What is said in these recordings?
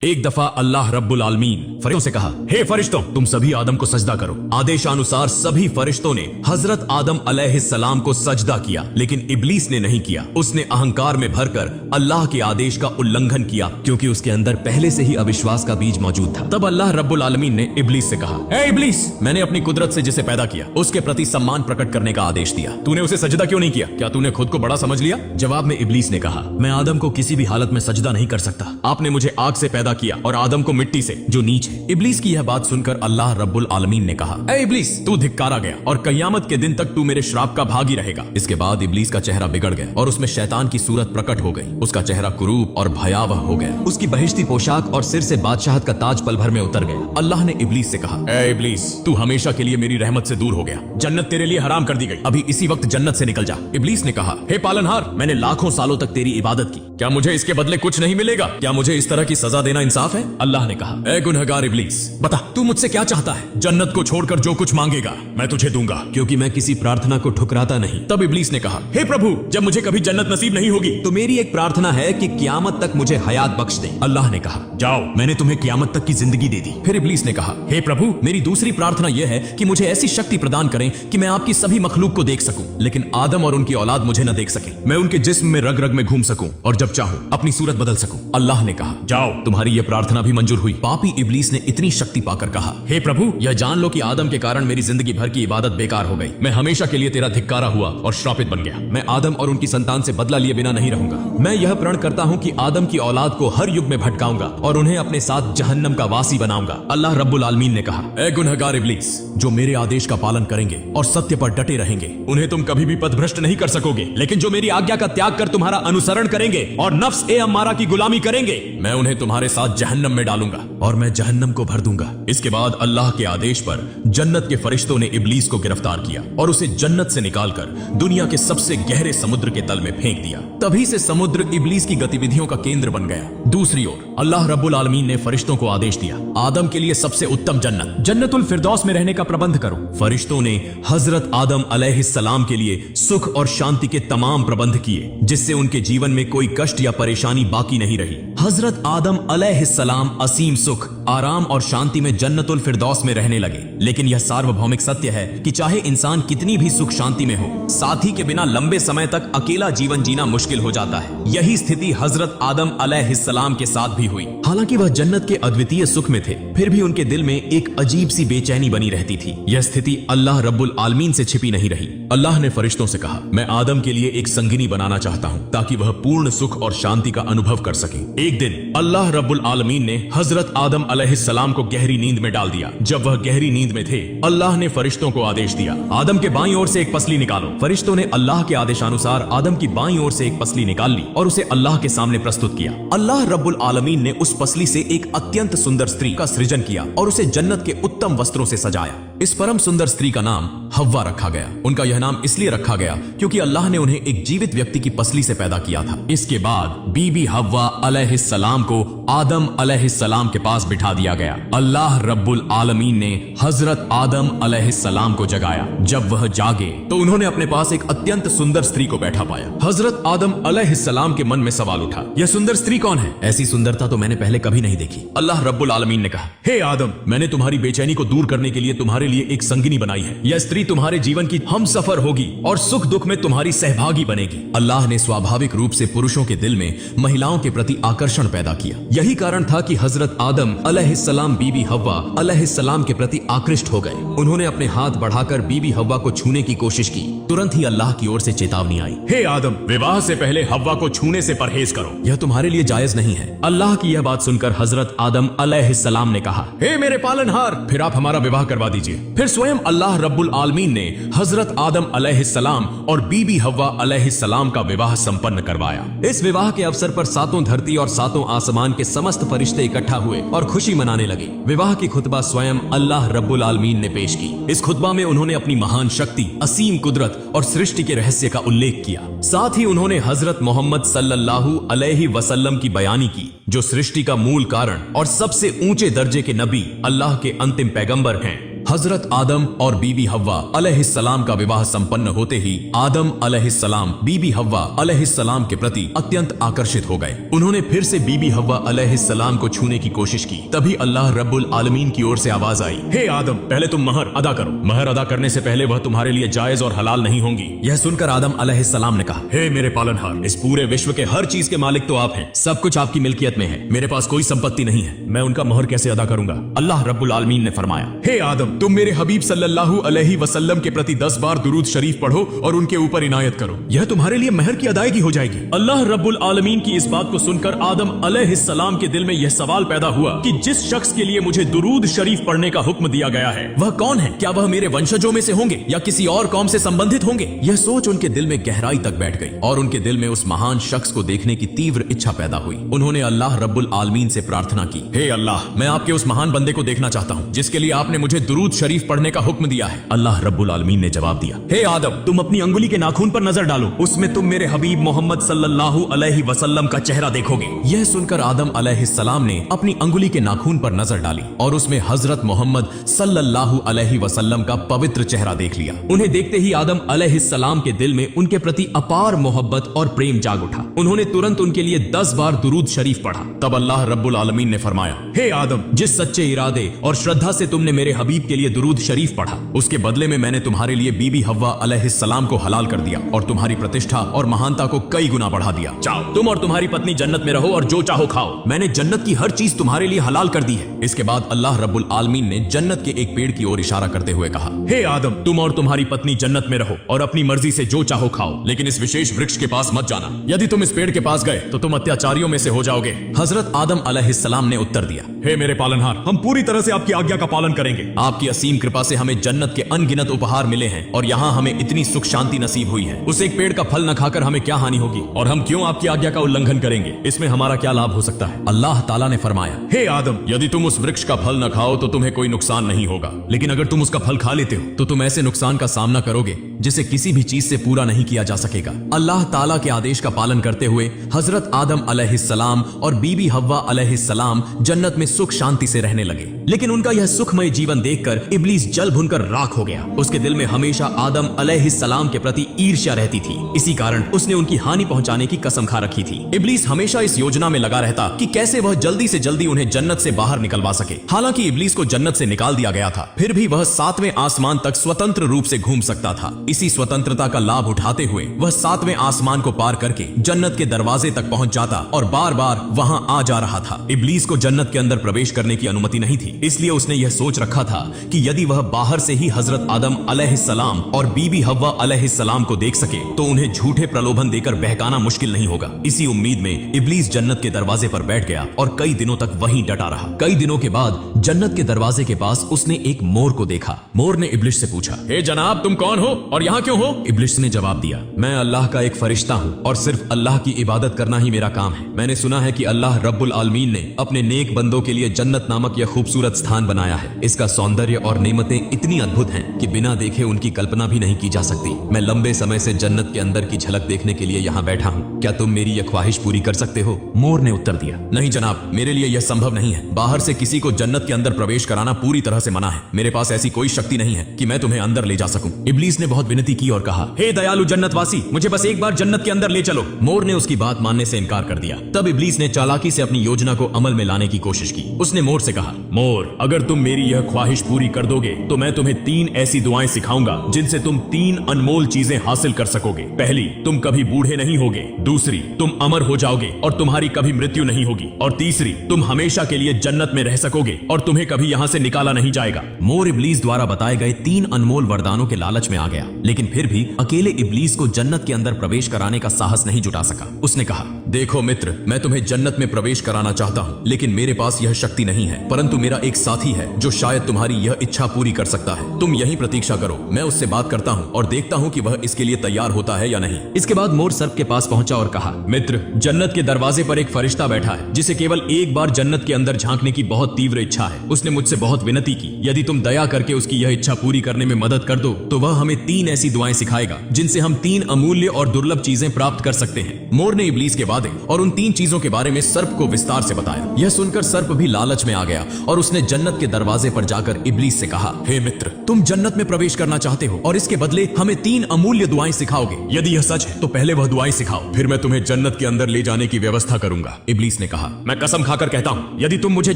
एक दफा अल्लाह रब्बुल आलमीन फरिश्तों से कहा, हे फरिश्तों, तुम सभी आदम को सजदा करो। आदेशानुसार सभी फरिश्तों ने हजरत आदम अलैहिस्सलाम को सजदा किया, लेकिन इब्लीस ने नहीं किया। उसने अहंकार में भरकर अल्लाह के आदेश का उल्लंघन किया, क्योंकि उसके अंदर पहले से ही अविश्वास का बीज मौजूद था। तब अल्लाह रब्बुल आलमीन ने इब्लीस से कहा, हे इब्लीस, मैंने अपनी कुदरत से जिसे पैदा किया उसके प्रति सम्मान प्रकट करने का आदेश दिया, तूने उसे सजदा क्यों नहीं किया? क्या तूने खुद को बड़ा समझ लिया? जवाब में इब्लीस ने कहा, मैं आदम को किसी भी हालत में सजदा नहीं कर सकता। आपने मुझे आग से पैदा किया और आदम को मिट्टी से, जो नीच है। इब्लीस की यह बात सुनकर अल्लाह रब्बुल आलमीन ने कहा, ए इब्लीस, तू धिक्कारा गया और कयामत के दिन तक तू मेरे श्राप का भागी रहेगा। इसके बाद इब्लीस का चेहरा बिगड़ गया और उसमें शैतान की सूरत प्रकट हो गई। उसका चेहरा कुरूप और भयावह हो गया। उसकी बहिश्ती पोशाक और सिर से बादशाहत का ताज पल भर में उतर गया। अल्लाह ने इब्लीस से कहा, ए इब्लीस, तू हमेशा के लिए मेरी रहमत से दूर हो गया। जन्नत तेरे लिए हराम कर दी गई। अभी इसी वक्त जन्नत से निकल जा। इब्लीस ने कहा, हे पालनहार, मैंने लाखों सालों तक तेरी इबादत की, क्या मुझे इसके बदले कुछ नहीं मिलेगा? क्या मुझे इस तरह की सजा देना इंसाफ है? अल्लाह ने कहा, ए गुनहगार इब्लीस, बता तू मुझसे क्या चाहता है? जन्नत को छोड़कर जो कुछ मांगेगा मैं तुझे दूंगा, क्योंकि मैं किसी प्रार्थना को ठुकराता नहीं। तब इब्लीस ने कहा, हे प्रभु, जब मुझे कभी जन्नत नसीब नहीं होगी तो मेरी एक प्रार्थना है कि कियामत तक मुझे हयात बख्श दे। अल्लाह ने कहा, जाओ, मैंने तुम्हें कियामत तक की जिंदगी दे दी। फिर इब्लीस ने कहा, हे प्रभु, मेरी दूसरी प्रार्थना यह है कि मुझे ऐसी शक्ति प्रदान करें कि मैं आपकी सभी मखलूक को देख सकूं, लेकिन आदम और उनकी औलाद मुझे न देख सके। मैं उनके जिस्म में रग रग में घूम सकूं और जब चाहूं अपनी सूरत बदल सकूं। अल्लाह ने कहा, जाओ, तुम्हारी यह प्रार्थना भी मंजूर हुई। पापी इब्लीस ने इतनी शक्ति पाकर कहा, हे प्रभु, यह जान लो कि आदम के कारण मेरी जिंदगी भर की इबादत बेकार हो गई। मैं हमेशा के लिए तेरा धिक्कारा हुआ और श्रापित बन गया। मैं आदम और उनकी संतान से बदला लिए बिना नहीं रहूंगा। मैं यह प्रण करता हूं कि आदम की औलाद को हर युग में भटकाऊंगा और उन्हें अपने साथ जहन्नम का वासी बनाऊंगा। अल्लाह रब्बुल आलमीन ने कहा, ए गुनहगार इब्लीस, जो मेरे आदेश का पालन करेंगे और सत्य पर डटे रहेंगे उन्हें तुम कभी भी पथभ्रष्ट नहीं कर सकोगे, लेकिन जो मेरी आज्ञा का त्याग कर तुम्हारा अनुसरण करेंगे और नफ्स ए अम्मारा की गुलामी करेंगे, मैं उन्हें तुम्हारे साथ जहन्नम में डालूंगा और मैं जहन्नम को भर दूंगा। इसके बाद अल्लाह के आदेश पर जन्नत के फरिश्तों ने इब्लीस को गिरफ्तार किया और उसे जन्नत से निकालकर दुनिया के सबसे गहरे समुद्र के तल में फेंक दिया। तभी से समुद्र इब्लीस की गतिविधियों का केंद्र बन गया। दूसरी ओर अल्लाह रब्बुल आलमीन ने फरिश्तों को आदेश दिया, आदम के लिए सबसे उत्तम जन्नत जन्नतुल फिरदौस में रहने का प्रबंध करो। फरिश्तों ने हजरत आदम अलैहिस्सलाम के लिए सुख और शांति के तमाम प्रबंध किए, जिससे उनके जीवन में कोई कष्ट या परेशानी बाकी नहीं रही। हजरत आदम अलैहिस्सलाम असीम सुख, आराम और शांति में जन्नतुल फिरदौस में रहने लगे। लेकिन यह सार्वभौमिक सत्य है कि चाहे इंसान कितनी भी सुख शांति में हो, साथी के बिना लंबे समय तक अकेला जीवन जीना मुश्किल हो जाता है। यही स्थिति हजरत आदम अलैहिस्सलाम के साथ भी हुई। हालांकि वह जन्नत के अद्वितीय सुख में थे, फिर भी उनके दिल में एक अजीब सी बेचैनी बनी रहती थी। यह स्थिति अल्लाह रब्बुल आलमीन से छिपी नहीं रही। अल्लाह ने फरिश्तों से कहा, मैं आदम के लिए एक संगिनी बनाना चाहता हूँ ताकि वह पूर्ण सुख और शांति का अनुभव कर सके। एक दिन अल्लाह रब्बुल आलमीन ने हजरत आदम अलैहिस्सलाम को गहरी नींद में डाल दिया। जब वह गहरी नींद में थे, अल्लाह ने फरिश्तों को आदेश दिया, आदम के बाईं ओर से एक पसली निकालो। फरिश्तों ने अल्लाह के आदेशानुसार आदम की बाईं ओर से एक पसली निकाल ली और उसे अल्लाह के सामने प्रस्तुत किया। अल्लाह रब्बुल आलमीन ने उस पसली से एक अत्यंत सुंदर स्त्री का सृजन किया और उसे जन्नत के उत्तम वस्त्रों से सजाया। इस परम सुंदर स्त्री का नाम हव्वा रखा गया। उनका यह नाम इसलिए रखा गया क्योंकि अल्लाह ने उन्हें एक जीवित व्यक्ति की पसली से पैदा किया था। इसके बाद बीबी हव्वा अलैहिस्सलाम को आदम अलैहिस्सलाम के पास बिठा दिया गया। अल्लाह रब्बुल आलमीन ने हजरत आदम अलैहिस्सलाम को जगाया। जब वह जागे तो उन्होंने अपने पास एक अत्यंत सुंदर स्त्री को बैठा पाया। हजरत आदम अलैहिस्सलाम के मन में सवाल उठा, यह सुंदर स्त्री कौन है? ऐसी सुंदरता तो मैंने पहले कभी नहीं देखी। अल्लाह रब्बुल आलमीन ने कहा, हे आदम, मैंने तुम्हारी बेचैनी को दूर करने के लिए तुम्हारे लिए एक संगिनी बनाई है। यह स्त्री तुम्हारे जीवन की हम सफर होगी और सुख दुख में तुम्हारी सहभागी बनेगी। अल्लाह ने स्वाभाविक रूप से पुरुषों के दिल में महिलाओं के प्रति आकर्षण पैदा किया। यही कारण था कि हजरत आदम अलैहिस्सलाम बीबी हव्वा अलैहिस्सलाम के प्रति आकृष्ट हो गए। उन्होंने अपने हाथ बढ़ाकर बीबी हव्वा को छूने की कोशिश की। तुरंत ही अल्लाह की ओर से चेतावनी आई, हे आदम, विवाह से पहले हव्वा को छूने से परहेज करो, यह तुम्हारे लिए जायज नहीं है। अल्लाह की यह बात सुनकर हजरत आदम अलैहिस्सलाम ने कहा, हे मेरे पालनहार, फिर आप हमारा विवाह करवा दीजिए। फिर स्वयं अल्लाह रब्बुल आलमीन ने हजरत आदम अलैहिस्सलाम और बीबी हव्वा अलैहिस्सलाम का विवाह संपन्न करवाया। इस विवाह के अवसर पर सातों धरती और सातों आसमान के समस्त फरिश्ते इकट्ठा हुए और खुशी मनाने लगे। विवाह की खुतबा स्वयं अल्लाह रब्बुल आलमीन ने पेश की। इस खुतबा में उन्होंने अपनी महान शक्ति, असीम कुदरत और सृष्टि के रहस्य का उल्लेख किया। साथ ही उन्होंने हजरत मोहम्मद सल्लल्लाहु अलैहि वसल्लम की बयानी की, जो सृष्टि का मूल कारण और सबसे ऊंचे दर्जे के नबी, अल्लाह के अंतिम पैगंबर हैं। हजरत आदम और बीबी हव्वा अलैहिस्सलाम का विवाह संपन्न होते ही आदम अलैहिस्सलाम बीबी हव्वा अलैहिस्सलाम के प्रति अत्यंत आकर्षित हो गए। उन्होंने फिर से बीबी हव्वा अलैहिस्सलाम को छूने की कोशिश की। तभी अल्लाह रब्बुल आलमीन की ओर से आवाज आई, हे आदम, पहले तुम महर अदा करो। महर अदा करने से पहले वह तुम्हारे लिए जायज और हलाल नहीं होंगी। यह सुनकर आदम अलैहिस्सलाम ने कहा, हे मेरे पालनहार, इस पूरे विश्व के हर चीज के मालिक तो आप हैं। सब कुछ आपकी मिल्कियत में है। मेरे पास कोई संपत्ति नहीं है। मैं उनका महर कैसे अदा करूंगा? अल्लाह रब्बुल आलमीन ने फरमाया, हे आदम, तुम मेरे हबीब सल्लल्लाहु अलैहि वसल्लम के प्रति 10 बार दुरूद शरीफ पढ़ो और उनके ऊपर इनायत करो। यह तुम्हारे लिए महर की अदायगी हो जाएगी। अल्लाह रब्बुल आलमीन की इस बात को सुनकर आदम अलैहिस्सलाम के दिल में यह सवाल पैदा हुआ कि जिस शख्स के लिए मुझे दुरूद शरीफ पढ़ने का हुक्म दिया गया है वह कौन है? क्या वह मेरे वंशजों में से होंगे या किसी और कौम से संबंधित होंगे? यह सोच उनके दिल में गहराई तक बैठ गई और उनके दिल में उस महान शख्स को देखने की तीव्र इच्छा पैदा हुई। उन्होंने अल्लाह रब्बुल आलमीन से प्रार्थना की, हे अल्लाह, मैं आपके उस महान बंदे को देखना चाहता हूँ जिसके लिए आपने मुझे दुरूद शरीफ पढ़ने का हुक्म दिया है। अल्लाह रब्बुल आलमीन ने जवाब दिया, हे आदम, तुम अपनी अंगुली के नाखून पर नजर डालो, उसमें तुम मेरे हबीब मोहम्मद सल्लल्लाहु अलैहि वसल्लम का चेहरा देखोगे। यह सुनकर आदम अलैहिस्सलाम ने अपनी अंगुली के नाखून पर नजर डाली और उसमें हजरत मोहम्मद सल्लल्लाहु अलैहि वसल्लम का पवित्र चेहरा देख लिया। उन्हें देखते ही आदम अलैहिस्सलाम के दिल में उनके प्रति अपार मोहब्बत और प्रेम जाग उठा। उन्होंने तुरंत उनके लिए 10 बार दुरूद शरीफ पढ़ा। तब अल्लाह रब्बुल आलमीन ने फरमाया, हे आदम, जिस सच्चे इरादे और श्रद्धा से तुमने मेरे हबीब के लिए दुरूद शरीफ पढ़ा, उसके बदले में मैंने तुम्हारे लिए बीबी हव्वा अलैहिस्सलाम को हलाल कर दिया और तुम्हारी प्रतिष्ठा और महानता को कई गुना बढ़ा दिया। जाओ, तुम और तुम्हारी पत्नी जन्नत में रहो और जो चाहो खाओ। मैंने जन्नत की हर चीज तुम्हारे लिए हलाल कर दी है। इसके बाद अल्लाह रब्बुल आलमीन ने जन्नत के एक पेड़ की ओर इशारा करते हुए कहा, हे आदम, तुम और तुम्हारी पत्नी जन्नत में रहो और अपनी मर्जी से जो चाहो खाओ, लेकिन इस विशेष वृक्ष के पास मत जाना। यदि तुम इस पेड़ के पास गए तो तुम अत्याचारियों में से हो जाओगे। हजरत आदम अलैहिस्सलाम ने उत्तर दिया, हे मेरे पालनहार, हम पूरी तरह से आपकी आज्ञा का पालन करेंगे। आपकी असीम कृपा से हमें जन्नत के अनगिनत उपहार मिले हैं और यहाँ हमें इतनी सुख शांति नसीब हुई है। उस एक पेड़ का फल न खाकर हमें क्या हानि होगी और हम क्यों आपकी आज्ञा का उल्लंघन करेंगे? इसमें हमारा क्या लाभ हो सकता है? अल्लाह ताला ने फरमाया, हे आदम, यदि तुम उस वृक्ष का फल न खाओ तो तुम्हें कोई नुकसान नहीं होगा, लेकिन अगर तुम उसका फल खा लेते हो तो तुम ऐसे नुकसान का सामना करोगे जिसे किसी भी चीज से पूरा नहीं किया जा सकेगा। अल्लाह ताला के आदेश का पालन करते हुए हजरत आदम अलैहिस्सलाम और बीबी हव्वा अलैहिस्सलाम जन्नत में सुख शांति से रहने लगे। लेकिन उनका यह सुखमय जीवन देखकर इब्लीस जल भुनकर राख हो गया। उसके दिल में हमेशा आदम अलैहिस्सलाम के प्रति ईर्ष्या रहती थी। इसी कारण उसने उनकी हानि पहुंचाने की कसम खा रखी थी। इब्लीस हमेशा इस योजना में लगा रहता कि कैसे वह जल्दी से जल्दी उन्हें जन्नत से बाहर निकलवा सके। हालांकि इब्लीस को जन्नत से निकाल दिया गया था, फिर भी वह 7वें आसमान तक स्वतंत्र रूप से घूम सकता था। इसी स्वतंत्रता का लाभ उठाते हुए वह 7वें आसमान को पार करके जन्नत के दरवाजे तक पहुंच जाता और बार बार वहां आ जा रहा था। इब्लीस को जन्नत के अंदर प्रवेश करने की अनुमति नहीं थी, इसलिए उसने यह सोच रखा था कि यदि वह बाहर से ही हजरत आदम अलैहिस्सलाम और बीबी हव्वा अलैहिस्सलाम को देख सके तो उन्हें झूठे प्रलोभन देकर बहकाना मुश्किल नहीं होगा। इसी उम्मीद में इब्लीस जन्नत के दरवाजे पर बैठ गया और कई दिनों तक वहीं डटा रहा। कई दिनों के बाद जन्नत के दरवाजे के पास उसने एक मोर को देखा। मोर ने इब्लीस से पूछा, हे जनाब, तुम कौन हो और यहाँ क्यों हो? इब्लीस ने जवाब दिया, मैं अल्लाह का एक फरिश्ता हूँ और सिर्फ अल्लाह की इबादत करना ही मेरा काम है। मैंने सुना है कि अल्लाह रब्बुल आलमीन ने अपने नेक बंदों के लिए जन्नत नामक यह खूबसूरत स्थान बनाया है। इसका सौंदर्य और नेमतें इतनी अद्भुत हैं कि बिना देखे उनकी कल्पना भी नहीं की जा सकती। मैं लंबे समय से जन्नत के अंदर की झलक देखने के लिए यहाँ बैठा हूँ। क्या तुम मेरी यह ख्वाहिश पूरी कर सकते हो? मोर ने उत्तर दिया, नहीं जनाब, मेरे लिए यह संभव नहीं है। बाहर से किसी को जन्नत के अंदर प्रवेश कराना पूरी तरह से मना है। मेरे पास ऐसी कोई शक्ति नहीं है कि मैं तुम्हें अंदर ले जा सकूं। इब्लीस ने बहुत विनती की और कहा, हे दयालु जन्नतवासी, मुझे बस एक बार जन्नत के अंदर ले चलो। मोर ने उसकी बात मानने से इनकार कर दिया। तब इब्लीस ने चालाकी से अपनी योजना को अमल में लाने की कोशिश की। उसने मोर से कहा, मोर, अगर तुम मेरी यह ख्वाहिश पूरी कर दोगे तो मैं तुम्हें 3 ऐसी दुआएं सिखाऊंगा जिनसे तुम 3 अनमोल चीजें हासिल कर सकोगे। पहली, तुम कभी बूढ़े नहीं होगे। दूसरी, तुम अमर हो जाओगे और तुम्हारी कभी मृत्यु नहीं होगी। और तीसरी, तुम हमेशा के लिए जन्नत में रह सकोगे और तुम्हें कभी यहाँ से निकाला नहीं जाएगा। मोर इब्लीस द्वारा बताए गए 3 अनमोल वरदानों के लालच में आ गया, लेकिन फिर भी अकेले इब्लीस को जन्नत के अंदर प्रवेश कराने का साहस नहीं जुटा सका। उसने कहा, देखो मित्र, मैं तुम्हें जन्नत में प्रवेश कराना चाहता हूँ, लेकिन मेरे पास यह शक्ति नहीं है, परंतु मेरा एक साथी है जो शायद तुम्हारी यह इच्छा पूरी कर सकता है। तुम यहीं प्रतीक्षा करो, मैं उससे बात करता हूँ और देखता हूँ कि वह इसके लिए तैयार होता है या नहीं। इसके बाद मोर सर्प के पास पहुंचा और कहा, मित्र, जन्नत के दरवाजे पर एक फरिश्ता बैठा है जिसे केवल एक बार जन्नत के अंदर झांकने की बहुत तीव्र इच्छा है। उसने मुझसे बहुत विनती की, यदि तुम दया करके उसकी यह इच्छा पूरी करने में मदद कर दो तो वह हमें 3 ऐसी दुआएं सिखाएगा जिनसे हम 3 अमूल्य और दुर्लभ चीजें प्राप्त कर सकते हैं। मोर ने इब्लीस के वादे दे। और उन 3 चीजों के बारे में सर्प को विस्तार से बताया। यह सुनकर सर्प भी लालच में आ गया और उसने जन्नत के दरवाजे पर जाकर इब्लीस से कहा, हे मित्र, तुम जन्नत में प्रवेश करना चाहते हो और इसके बदले हमें 3 अमूल्य दुआएं सिखाओगे। यदि यह सच है तो पहले वह दुआएं सिखाओ, फिर मैं तुम्हें जन्नत के अंदर ले जाने की व्यवस्था करूंगा। इब्लीस ने कहा, मैं कसम खाकर कहता हूँ, यदि तुम मुझे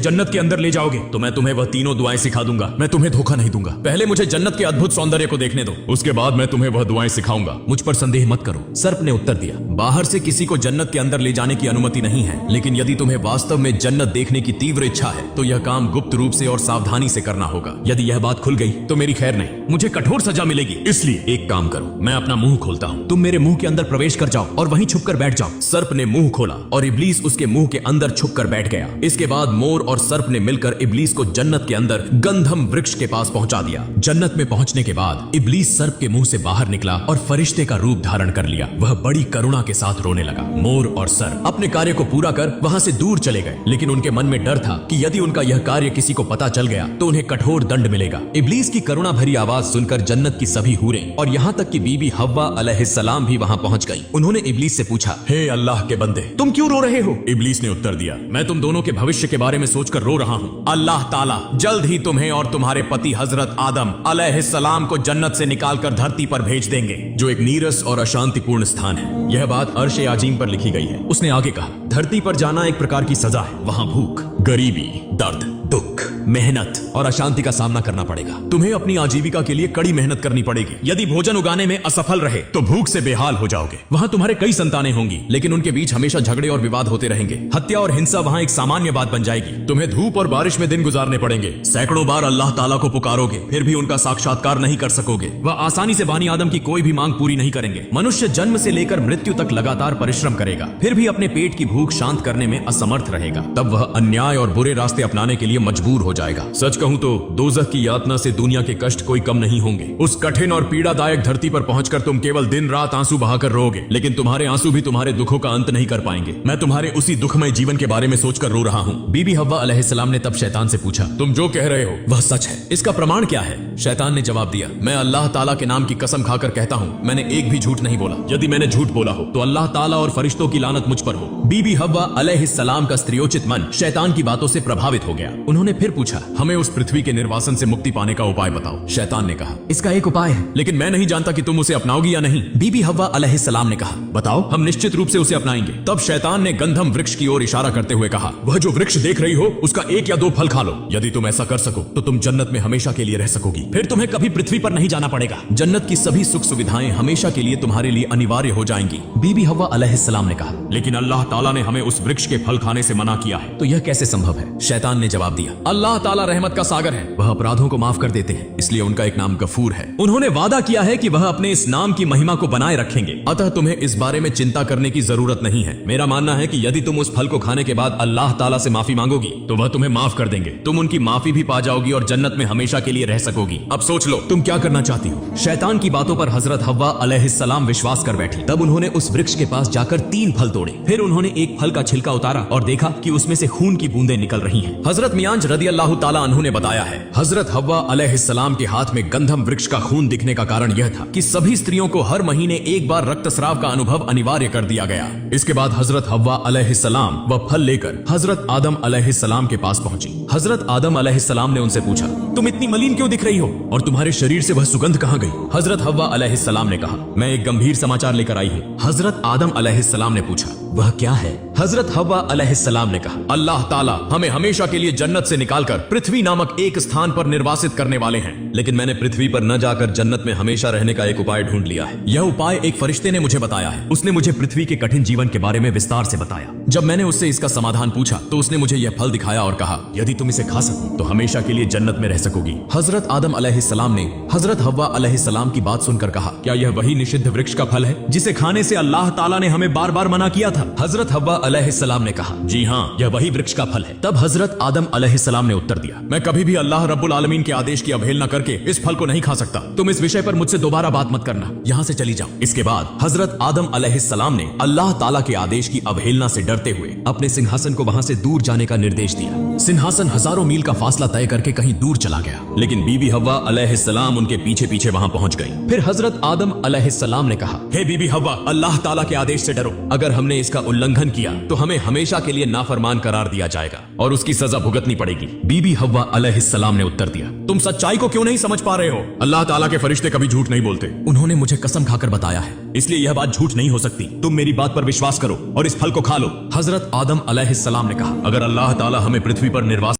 जन्नत के अंदर ले जाओगे तो मैं तुम्हें वह तीनों दुआएं सिखा दूंगा। मैं तुम्हें धोखा नहीं दूंगा। पहले मुझे जन्नत के अद्भुत सौंदर्य को देखने दो, उसके बाद मैं तुम्हें वह दुआएं सिखाऊंगा। मुझ पर संदेह मत करो, सर्प ने उत्तर दिया। बाहर से किसी को जन्नत के अंदर ले जाने की अनुमति नहीं है, लेकिन यदि तुम्हें वास्तव में जन्नत देखने की तीव्र इच्छा है तो यह काम गुप्त रूप से और सावधानी से करना होगा। यदि यह बात खुल गई तो मेरी खैर नहीं, मुझे कठोर सजा मिलेगी। इसलिए एक काम करो, मैं अपना मुंह खोलता हूँ, तुम मेरे मुंह के अंदर प्रवेश कर जाओ और वहीं छुपकर बैठ जाओ। सर्प ने मुंह खोला और इब्लीस उसके मुंह के अंदर छुपकर बैठ गया। इसके बाद मोर और सर्प ने मिलकर इब्लीस को जन्नत के अंदर गंधम वृक्ष के पास पहुंचा दिया। जन्नत में पहुंचने के बाद इब्लीस सर्प के मुंह से बाहर निकला और फरिश्ते का रूप धारण कर लिया। वह बड़ी करुणा के साथ रोने लगा। मोर और सर्प अपने कार्य को पूरा कर वहां से दूर चले गए, लेकिन उनके मन में डर था कि यदि उनका यह कार्य किसी को पता चल गया तो उन्हें कठोर दंड मिलेगा। इब्लीस की करुणा भरी आवाज सुनकर जन्नत की सभी हूरें और यहाँ तक कि बीबी हव्वा अलैहिस्सलाम भी वहां पहुंच गई। उन्होंने इब्लीस से पूछा, हे अल्लाह के बंदे, तुम क्यों रो रहे हो? इब्लीस ने उत्तर दिया, मैं तुम दोनों के भविष्य के बारे में सोचकर रो रहा हूँ। अल्लाह ताला जल्द ही तुम्हें और तुम्हारे पति हजरत आदम अलैहिस्सलाम को जन्नत से निकालकर धरती पर भेज देंगे, जो एक नीरस और अशांतिपूर्ण स्थान है। यह बात अर्श आजीम पर लिखी गई है। उसने आगे कहा, धरती पर जाना एक प्रकार की सजा है। वहां भूख, गरीबी, दर्द, दुख, मेहनत और अशांति का सामना करना पड़ेगा। तुम्हें अपनी आजीविका के लिए कड़ी मेहनत करनी पड़ेगी। यदि भोजन उगाने में असफल रहे तो भूख से बेहाल हो जाओगे। वहां तुम्हारे कई संतानें होंगी, लेकिन उनके बीच हमेशा झगड़े और विवाद होते रहेंगे। हत्या और हिंसा वहां एक सामान्य बात बन जाएगी। तुम्हें धूप और बारिश में दिन गुजारने पड़ेंगे। सैकड़ों बार अल्लाह ताला को पुकारोगे, फिर भी उनका साक्षात्कार नहीं कर सकोगे। वह आसानी से बानी आदम की कोई भी मांग पूरी नहीं करेंगे। मनुष्य जन्म से लेकर मृत्यु तक लगातार परिश्रम करेगा, फिर भी अपने पेट की भूख शांत करने में असमर्थ रहेगा। तब वह अन्याय और बुरे रास्ते अपनाने के लिए मजबूर हो जाएगा। सच कहूं तो दोज़ख की यातना से दुनिया के कष्ट कोई कम नहीं होंगे। उस कठिन और पीड़ादायक धरती पर पहुंचकर तुम केवल दिन रात आंसू बहाकर रोओगे, लेकिन तुम्हारे आंसू भी तुम्हारे दुखों का अंत नहीं कर पाएंगे। मैं तुम्हारे उसी दुखमय जीवन के बारे में सोचकर रो रहा हूं। बीबी हव्वा अलैहिस्सलाम ने तब शैतान से पूछा, तुम जो कह रहे हो वह सच है? इसका प्रमाण क्या है? शैतान ने जवाब दिया, मैं अल्लाह ताला के नाम की कसम खाकर कहता हूं, मैंने एक भी झूठ नहीं बोला। यदि मैंने झूठ बोला हो तो अल्लाह ताला और फरिश्तों की लानत मुझ पर हो। बीबी हव्वा अलैहिस्सलाम का स्त्रियोचित मन शैतान की बातों से प्रभावित हो गया। उन्होंने फिर पूछा, हमें उस पृथ्वी के निर्वासन से मुक्ति पाने का उपाय बताओ। शैतान ने कहा, इसका एक उपाय है, लेकिन मैं नहीं जानता कि तुम उसे अपनाओगी या नहीं। बीबी हव्वा अलैहिस्सलाम ने कहा, बताओ, हम निश्चित रूप से उसे अपनाएंगे। तब शैतान ने गंधम वृक्ष की ओर इशारा करते हुए कहा, वह जो वृक्ष देख रही हो उसका 1 या 2 फल खा लो। यदि तुम ऐसा कर सको तो तुम जन्नत में हमेशा के लिए रह सकोगी। फिर तुम्हें कभी पृथ्वी पर नहीं जाना पड़ेगा। जन्नत की सभी सुख सुविधाएं हमेशा के लिए तुम्हारे लिए अनिवार्य हो जाएंगी। बीबी हव्वा अलैहिस्सलाम ने कहा, लेकिन अल्लाह ताला ने हमें उस वृक्ष के फल खाने से मना किया है, तो यह कैसे संभव है? शैतान ने जवाब दिया, अल्लाह ताला रहमत का सागर है, वह अपराधों को माफ कर देते हैं, इसलिए उनका एक नाम गफूर है। उन्होंने वादा किया है कि वह अपने इस नाम की महिमा को बनाए रखेंगे, अतः तुम्हें इस बारे में चिंता करने की जरूरत नहीं है। मेरा मानना है कि यदि तुम उस फल को खाने के बाद अल्लाह ताला से माफी मांगोगी तो वह तुम्हें माफ कर देंगे। तुम उनकी माफी भी पा जाओगी और जन्नत में हमेशा के लिए रह सकोगी। अब सोच लो तुम क्या करना चाहती हो। शैतान की बातों पर हजरत हव्वा अलैहिस्सलाम विश्वास कर बैठी। तब उन्होंने उस वृक्ष के पास जाकर 3 फल तोड़े। फिर उन्होंने एक फल का छिलका उतारा और देखा कि उसमें से खून की बूंदें निकल रही हैं। हजरत मियांज रदियल्लाहु ताला अन्हु ने बताया है, हजरत हव्वा अलैहिस्सलाम के हाथ में गंधम वृक्ष का खून दिखने का कारण यह था कि सभी स्त्रियों को हर महीने एक बार रक्तस्राव का अनुभव अनिवार्य कर दिया गया। इसके बाद हजरत हव्वा अलैहिस्सलाम वह फल लेकर हजरत आदम अलैहिस्सलाम के पास पहुंची। हजरत आदम अलैहिस्सलाम ने उनसे पूछा, तुम इतनी मलिन क्यों दिख रही हो और तुम्हारे शरीर से वह सुगंध कहां गई? हजरत हव्वा अलैहिस्सलाम ने कहा, मैं एक गंभीर समाचार लेकर आई हूँ। हजरत आदम अलैहिस्सलाम ने पूछा, वह क्या है? हजरत हव्वा अलैहिस्सलाम ने कहा, अल्लाह ताला हमें हमेशा के लिए जन्नत से निकालकर पृथ्वी नामक एक स्थान पर निर्वासित करने वाले हैं, लेकिन मैंने पृथ्वी पर न जाकर जन्नत में हमेशा रहने का एक उपाय ढूंढ लिया है। यह उपाय एक फरिश्ते ने मुझे बताया है। उसने मुझे पृथ्वी के कठिन जीवन के बारे में विस्तार से बताया। जब मैंने उससे इसका समाधान पूछा तो उसने मुझे यह फल दिखाया और कहा, यदि तुम इसे खा सको तो हमेशा के लिए जन्नत में रह सकोगी। हजरत आदम अलैहिस्सलाम ने हजरत हव्वा अलैहिस्सलाम की बात सुनकर कहा, क्या यह वही निषिद्ध वृक्ष का फल है जिसे खाने से अल्लाह ताला ने हमें बार बार मना किया था? हजरत हव्वा अलैहिस्सलाम ने कहा, जी हाँ, यह वही वृक्ष का फल है। तब हजरत आदम अलैहिस्सलाम ने उत्तर दिया, मैं कभी भी अल्लाह रब्बुल आलमीन के आदेश की अवहेलना करके इस फल को नहीं खा सकता। तुम इस विषय पर मुझसे दोबारा बात मत करना, यहाँ से चली जाओ। इसके बाद हजरत आदम अलैहिस्सलाम ने अल्लाह ताला के आदेश की अवहेलना से डरते हुए अपने सिंहासन को वहां से दूर जाने का निर्देश दिया। सिंहासन हजारों मील का फासला तय करके कहीं दूर चला गया, लेकिन बीबी हव्वा अलैहिस्सलाम उनके पीछे पीछे वहां पहुंच गई। फिर हजरत आदम अलैहिस्सलाम ने कहा, हे बीबी हव्वा, अल्लाह ताला के आदेश से डरो। अगर हमने इसका उल्लंघन किया तो हमें हमेशा के लिए नाफरमान करार दिया जाएगा और उसकी सजा भुगतनी पड़ेगी। बीबी हव्वा अलैहिस्सलाम ने उत्तर दिया, तुम सच्चाई को क्यों नहीं समझ पा रहे हो? अल्लाह ताला के फरिश्ते कभी झूठ नहीं बोलते। उन्होंने मुझे कसम खाकर बताया है, इसलिए यह बात झूठ नहीं हो सकती। तुम मेरी बात पर विश्वास करो और इस फल को खा लो। हजरत आदम अलैहिस्सलाम ने कहा, अगर अल्लाह ताला हमें पृथ्वी पर निर्वास